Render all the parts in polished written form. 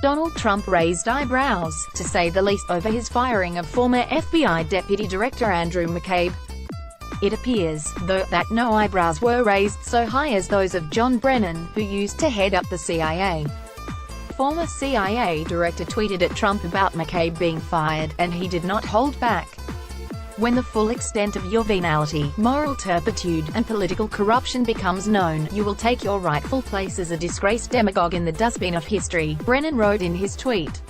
Donald Trump raised eyebrows, to say the least, over his firing of former FBI Deputy Director Andrew McCabe. It appears, though, that no eyebrows were raised so high as those of John Brennan, who used to head up the CIA. Former CIA director tweeted at Trump about McCabe being fired, and he did not hold back. When the full extent of your venality, moral turpitude, and political corruption becomes known, you will take your rightful place as a disgraced demagogue in the dustbin of history, Brennan wrote in his tweet.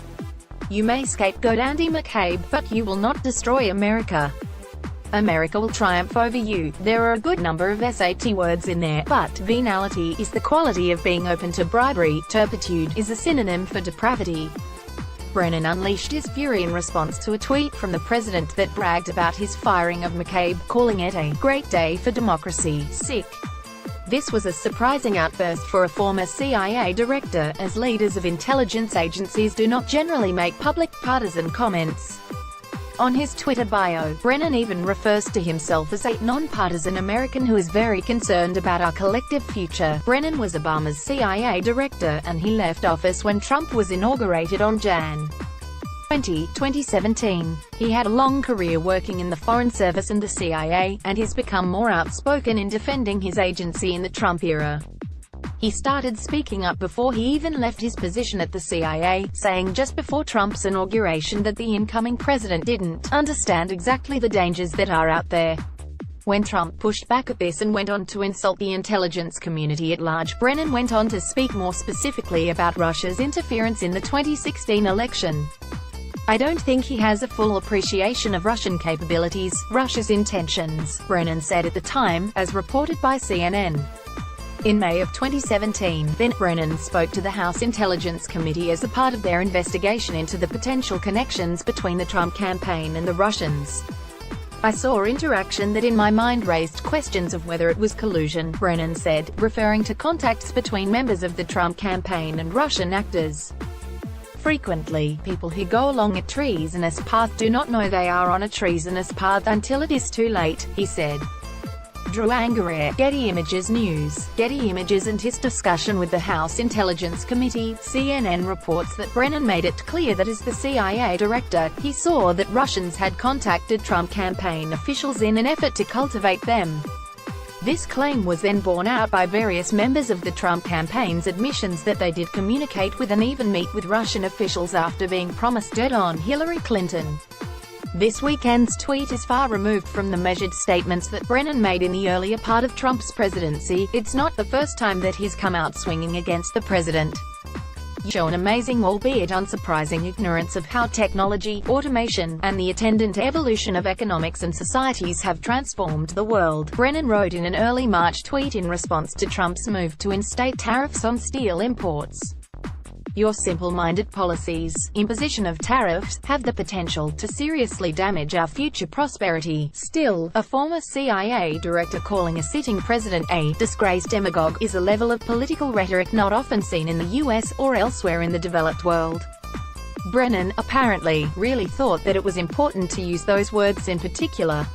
You may scapegoat Andy McCabe, but you will not destroy America. America will triumph over you. There are a good number of SAT words in there, but venality is the quality of being open to bribery. Turpitude is a synonym for depravity. Brennan unleashed his fury in response to a tweet from the president that bragged about his firing of McCabe, calling it a great day for democracy. Sick. This was a surprising outburst for a former CIA director, as leaders of intelligence agencies do not generally make public partisan comments. On his Twitter bio, Brennan even refers to himself as a nonpartisan American who is very concerned about our collective future. Brennan was Obama's CIA director, and he left office when Trump was inaugurated on Jan. 2017. He had a long career working in the Foreign Service and the CIA, and has become more outspoken in defending his agency in the Trump era. He started speaking up before he even left his position at the CIA, saying just before Trump's inauguration that the incoming president didn't understand exactly the dangers that are out there. When Trump pushed back at this and went on to insult the intelligence community at large, Brennan went on to speak more specifically about Russia's interference in the 2016 election. I don't think he has a full appreciation of Russian capabilities, Russia's intentions, Brennan said at the time, as reported by CNN. In May of 2017, then, Brennan spoke to the House Intelligence Committee as a part of their investigation into the potential connections between the Trump campaign and the Russians. I saw interaction that in my mind raised questions of whether it was collusion, Brennan said, referring to contacts between members of the Trump campaign and Russian actors. Frequently, people who go along a treasonous path do not know they are on a treasonous path until it is too late, he said. Drew Angerer, Getty Images News. Getty Images and his discussion with the House Intelligence Committee. CNN reports that Brennan made it clear that as the CIA director, he saw that Russians had contacted Trump campaign officials in an effort to cultivate them. This claim was then borne out by various members of the Trump campaign's admissions that they did communicate with and even meet with Russian officials after being promised dirt on Hillary Clinton. This weekend's tweet is far removed from the measured statements that Brennan made in the earlier part of Trump's presidency. It's not the first time that he's come out swinging against the president. You show an amazing, albeit unsurprising, ignorance of how technology, automation, and the attendant evolution of economics and societies have transformed the world, Brennan wrote in an early March tweet in response to Trump's move to instate tariffs on steel imports. Your simple-minded policies, imposition of tariffs, have the potential to seriously damage our future prosperity. Still, a former CIA director calling a sitting president a disgraced demagogue is a level of political rhetoric not often seen in the US or elsewhere in the developed world. Brennan, apparently, really thought that it was important to use those words in particular.